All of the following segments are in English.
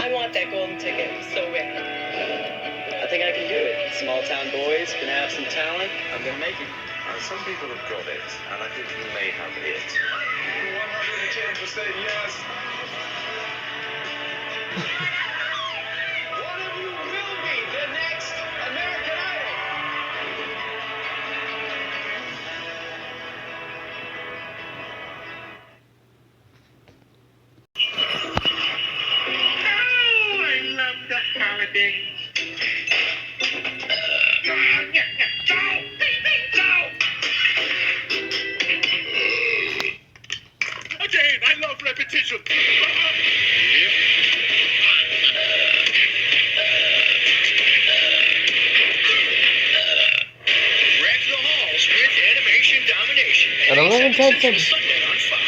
I want that golden ticket so bad. I think I can do it. Small town boys can have some talent. I'm gonna make it. Some people have got it, and I think you may have it. 110% yes. One of you will be the next American Idol. Oh, I love the holidays. Again, I love repetition. Wreck the halls with animation domination. At 11:10. Sunday on Fox.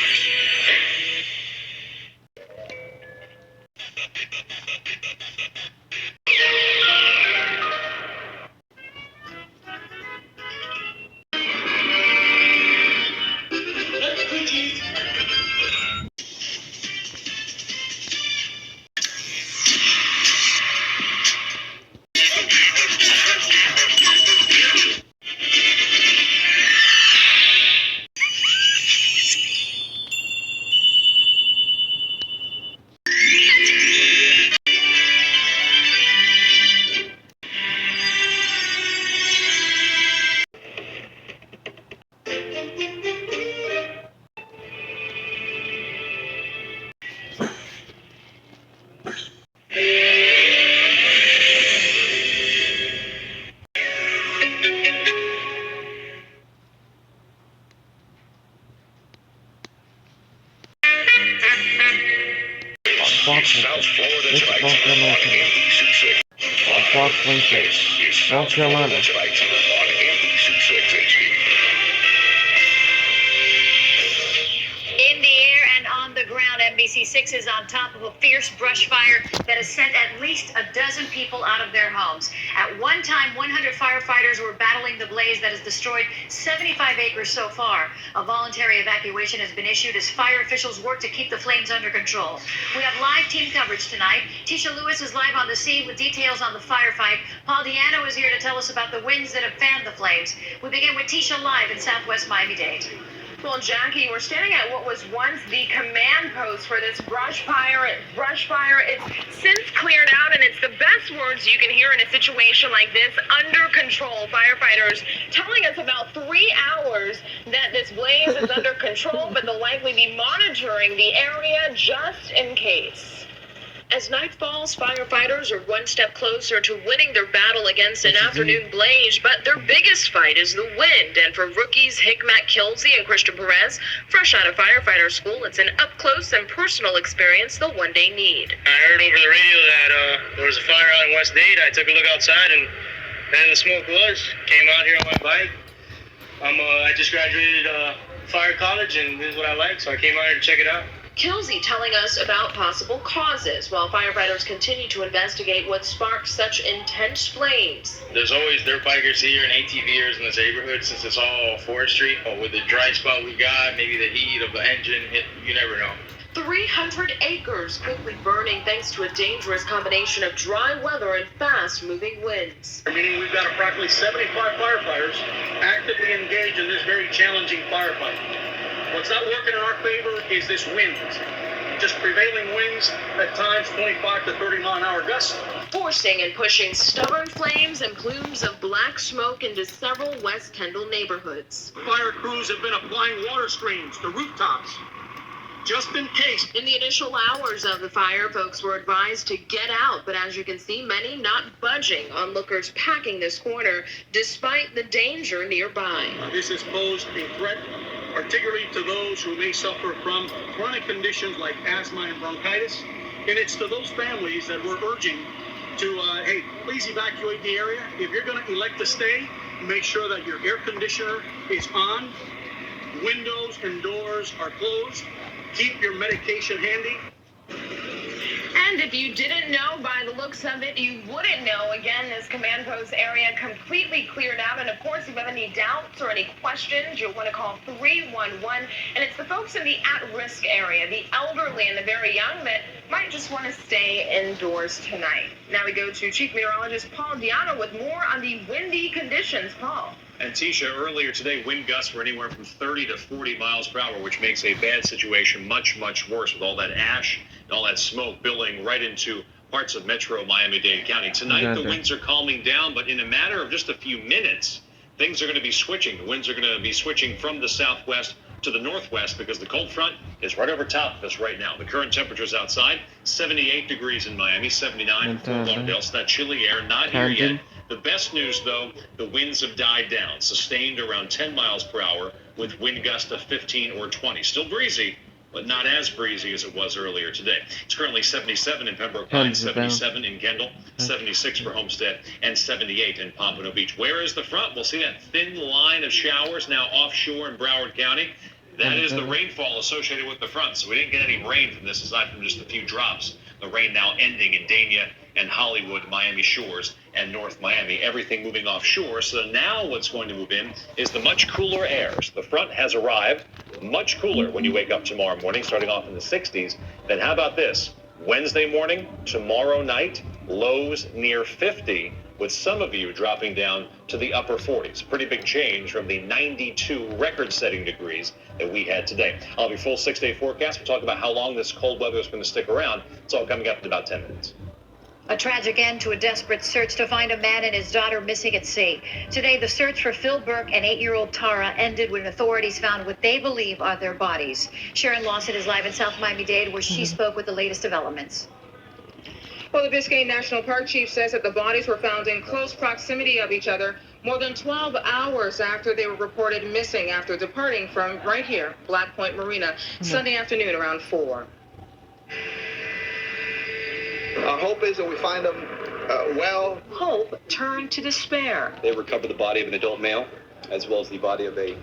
South Florida tonight on NBC 6. On Fox 26, South Carolina. Tonight on NBC 6 HD. In the air and on the ground, NBC6 is on top of a fierce brush fire that has sent at least a dozen people out of their homes. At one time, 100 firefighters were battling the blaze that has destroyed 75 acres so far. A voluntary evacuation has been issued as fire officials work to keep the flames under control. We have live team coverage tonight. Tisha Lewis is live on the scene with details on the firefight. Paul Diano is here to tell us about the winds that have fanned the flames. We begin with Tisha live in Southwest Miami-Dade. Well, Jackie, we're standing at what was once the command post for this brush fire. It's since cleared out, and it's the best words you can hear in a situation like this. Under control. Firefighters telling us about 3 hours that this blaze is under control, but they'll likely be monitoring the area just in case. As night falls, firefighters are one step closer to winning their battle against an afternoon blaze, but their biggest fight is the wind. And for rookies Hikmat Kilsey and Christian Perez, fresh out of firefighter school, it's an up-close and personal experience they'll one day need. I heard over the radio that there was a fire out in West Dade. I took a look outside, and there the smoke was. Came out here on my bike. I just graduated fire college, and this is what I like, so I came out here to check it out. Kilsey telling us about possible causes while firefighters continue to investigate what sparked such intense flames. There's always dirt bikers here and ATVers in this neighborhood since it's all forestry. But with the dry spot we got, maybe the heat of the engine, you never know. 300 acres quickly burning thanks to a dangerous combination of dry weather and fast-moving winds. Meaning we've got approximately 75 firefighters actively engaged in this very challenging firefight. What's not working in our favor is this wind. Just prevailing winds, at times 25 to 30 mile an hour gusts. Forcing and pushing stubborn flames and plumes of black smoke into several West Kendall neighborhoods. Fire crews have been applying water screens to rooftops, just in case. In the initial hours of the fire, folks were advised to get out, but as you can see, many not budging. Onlookers packing this corner despite the danger nearby. This has posed a threat, particularly to those who may suffer from chronic conditions like asthma and bronchitis. And it's to those families that we're urging to, hey, please evacuate the area. If you're going to elect to stay, make sure that your air conditioner is on, windows and doors are closed. Keep your medication handy. And if you didn't know by the looks of it, you wouldn't know. Again, this command post area completely cleared out. And of course, if you have any doubts or any questions, you'll want to call 311. And it's the folks in the at-risk area, the elderly and the very young, that might just want to stay indoors tonight. Now we go to Chief Meteorologist Paul Diano with more on the windy conditions. Paul. And Tisha, earlier today, wind gusts were anywhere from 30 to 40 miles per hour, which makes a bad situation much, much worse with all that ash and all that smoke billowing right into parts of metro Miami-Dade County. Tonight, the winds are calming down, but in a matter of just a few minutes, things are going to be switching. The winds are going to be switching from the southwest to the northwest because the cold front is right over top of us right now. The current temperatures outside, 78 degrees in Miami, 79 in Fort Lauderdale. So that chilly air not here yet. The best news, though, the winds have died down, sustained around 10 miles per hour with wind gusts of 15 or 20. Still breezy, but not as breezy as it was earlier today. It's currently 77 in Pembroke Pines, 77 in Kendall, 76 for Homestead, and 78 in Pompano Beach. Where is the front? We'll see that thin line of showers now offshore in Broward County. That is the rainfall associated with the front. So we didn't get any rain from this aside from just a few drops. The rain now ending in Dania and Hollywood, Miami Shores, and North Miami. Everything moving offshore. So now what's going to move in is the much cooler air. So the front has arrived, much cooler when you wake up tomorrow morning, starting off in the 60s. Then how about this? Wednesday morning, tomorrow night, lows near 50, with some of you dropping down to the upper 40s. Pretty big change from the 92 record-setting degrees that we had today. I'll have your full 6-day forecast. We'll talk about how long this cold weather is going to stick around. It's all coming up in about 10 minutes. A tragic end to a desperate search to find a man and his daughter missing at sea. Today, the search for Phil Burke and 8-year-old Tara ended when authorities found what they believe are their bodies. Sharon Lawson is live in South Miami-Dade, where she spoke with the latest developments. Well, the Biscayne National Park chief says that the bodies were found in close proximity of each other more than 12 hours after they were reported missing after departing from right here, Black Point Marina, Sunday afternoon around 4. Our hope is that we find them well. Hope turned to despair. They recovered the body of an adult male as well as the body of a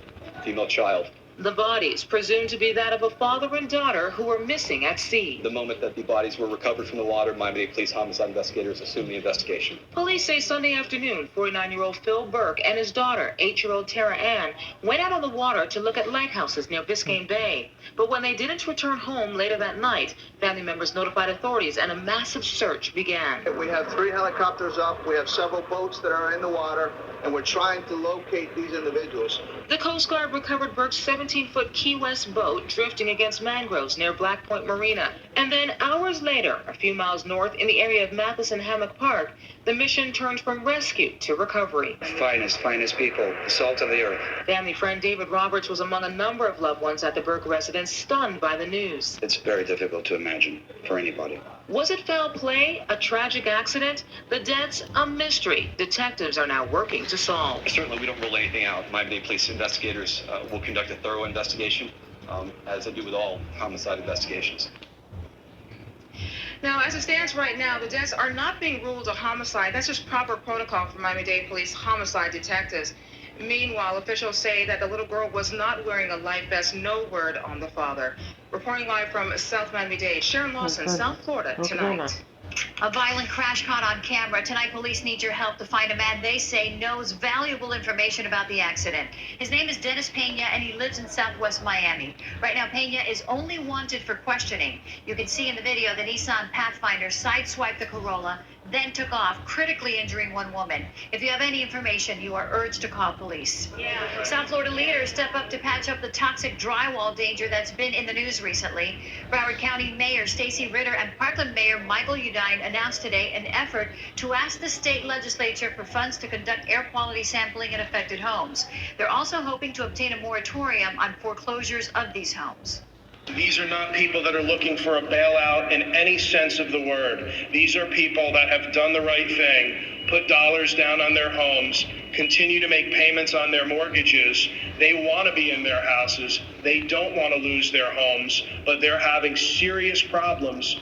female child. The bodies, presumed to be that of a father and daughter who were missing at sea. The moment that the bodies were recovered from the water, Miami-Dade Police homicide investigators assumed the investigation. Police say Sunday afternoon, 49-year-old Phil Burke and his daughter, 8-year-old Tara Ann, went out on the water to look at lighthouses near Biscayne Bay. But when they didn't return home later that night, family members notified authorities and a massive search began. We have 3 helicopters up, we have several boats that are in the water, and we're trying to locate these individuals. The Coast Guard recovered Burke's 17-foot Key West boat drifting against mangroves near Black Point Marina. And then hours later, a few miles north in the area of Matheson Hammock Park, the mission turned from rescue to recovery. Finest people, the salt of the earth. Family friend David Roberts was among a number of loved ones at the Burke residence stunned by the news. It's very difficult to imagine for anybody. Was it foul play? A tragic accident? The deaths, a mystery. Detectives are now working to solve. Certainly, we don't rule anything out. Miami-Dade Police investigators will conduct a thorough investigation, as they do with all homicide investigations. Now, as it stands right now, the deaths are not being ruled a homicide. That's just proper protocol for Miami-Dade Police homicide detectives. Meanwhile, officials say that the little girl was not wearing a life vest. No word on the father. Reporting live from South Miami-Dade, Sharon Lawson, South Florida, tonight. A violent crash caught on camera. Tonight, police need your help to find a man they say knows valuable information about the accident. His name is Dennis Pena, and he lives in Southwest Miami. Right now, Pena is only wanted for questioning. You can see in the video the Nissan Pathfinder sideswiped the Corolla, then took off, critically injuring one woman. If you have any information, you are urged to call police. South Florida leaders step up to patch up the toxic drywall danger that's been in the news recently. Broward County Mayor Stacey Ritter and Parkland Mayor Michael Udine announced today an effort to ask the state legislature for funds to conduct air quality sampling in affected homes. They're also hoping to obtain a moratorium on foreclosures of these homes. These are not people that are looking for a bailout in any sense of the word. These are people that have done the right thing, put dollars down on their homes, continue to make payments on their mortgages. They want to be in their houses. They don't want to lose their homes, but they're having serious problems.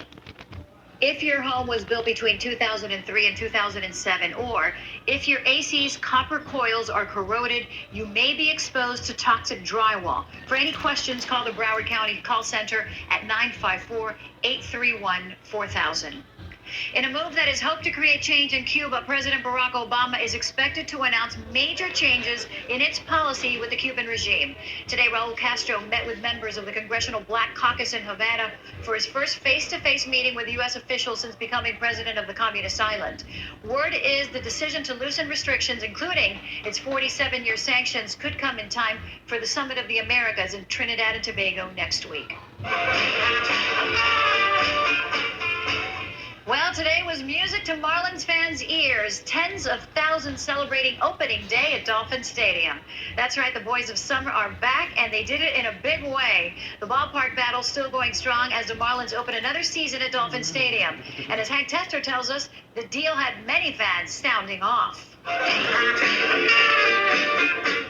If your home was built between 2003 and 2007, or if your AC's copper coils are corroded, you may be exposed to toxic drywall. For any questions, call the Broward County Call Center at 954-831-4000. In a move that is hoped to create change in Cuba, President Barack Obama is expected to announce major changes in its policy with the Cuban regime. Today, Raul Castro met with members of the Congressional Black Caucus in Havana for his first face-to-face meeting with U.S. officials since becoming president of the communist island. Word is the decision to loosen restrictions, including its 47-year sanctions, could come in time for the Summit of the Americas in Trinidad and Tobago next week. Well, today was music to Marlins fans' ears. Tens of thousands celebrating opening day at Dolphin Stadium. That's right, the boys of summer are back, and they did it in a big way. The ballpark battle still going strong as the Marlins open another season at Dolphin Stadium. And as Hank Tester tells us, the deal had many fans sounding off.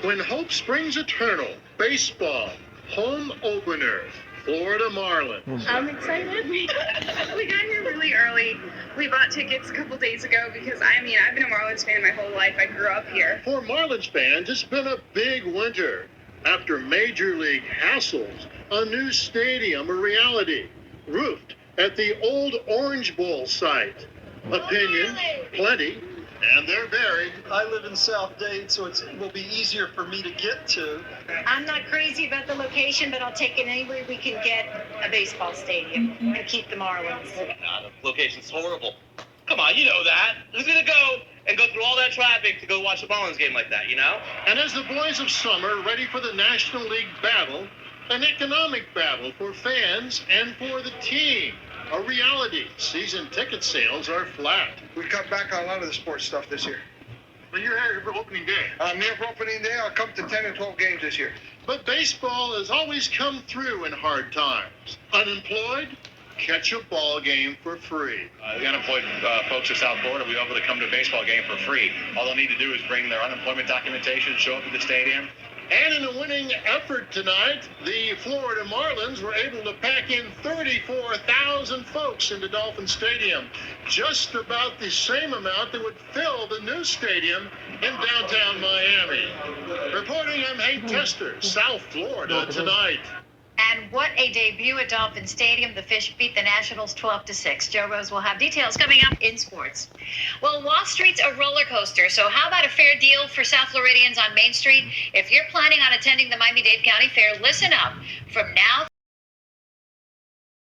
When hope springs eternal, baseball, home opener. Florida Marlins. I'm excited. We got here really early. We bought tickets a couple days ago because, I've been a Marlins fan my whole life. I grew up here. For Marlins fans, it's been a big winter. After Major League hassles, a new stadium a reality. Roofed at the old Orange Bowl site. Opinions, plenty. And they're buried. I live in South Dade, so it will be easier for me to get to. I'm not crazy about the location, but I'll take it anywhere we can get a baseball stadium and keep the Marlins. The location's horrible. Come on, you know that. Who's going to go and go through all that traffic to go watch a Marlins game like that, you know? And as the boys of summer ready for the National League battle, an economic battle for fans and for the team. A reality. Season ticket sales are flat. We cut back on a lot of the sports stuff this year. Well, you're here for opening day. I'm here for opening day. I'll come to 10 or 12 games this year. But baseball has always come through in hard times. Unemployed? Catch a ball game for free. The unemployed folks of South Florida will be able to come to a baseball game for free. All they'll need to do is bring their unemployment documentation, show up at the stadium. And in a winning effort tonight, the Florida Marlins were able to pack in 34,000 folks into Dolphin Stadium, just about the same amount that would fill the new stadium in downtown Miami. Reporting, I'm Hank Tester, South Florida Tonight. And what a debut at Dolphin Stadium. The Fish beat the Nationals 12-6. Joe Rose will have details coming up in sports. Well, Wall Street's a roller coaster, so how about a fair deal for South Floridians on Main Street? If you're planning on attending the Miami-Dade County Fair, listen up. From now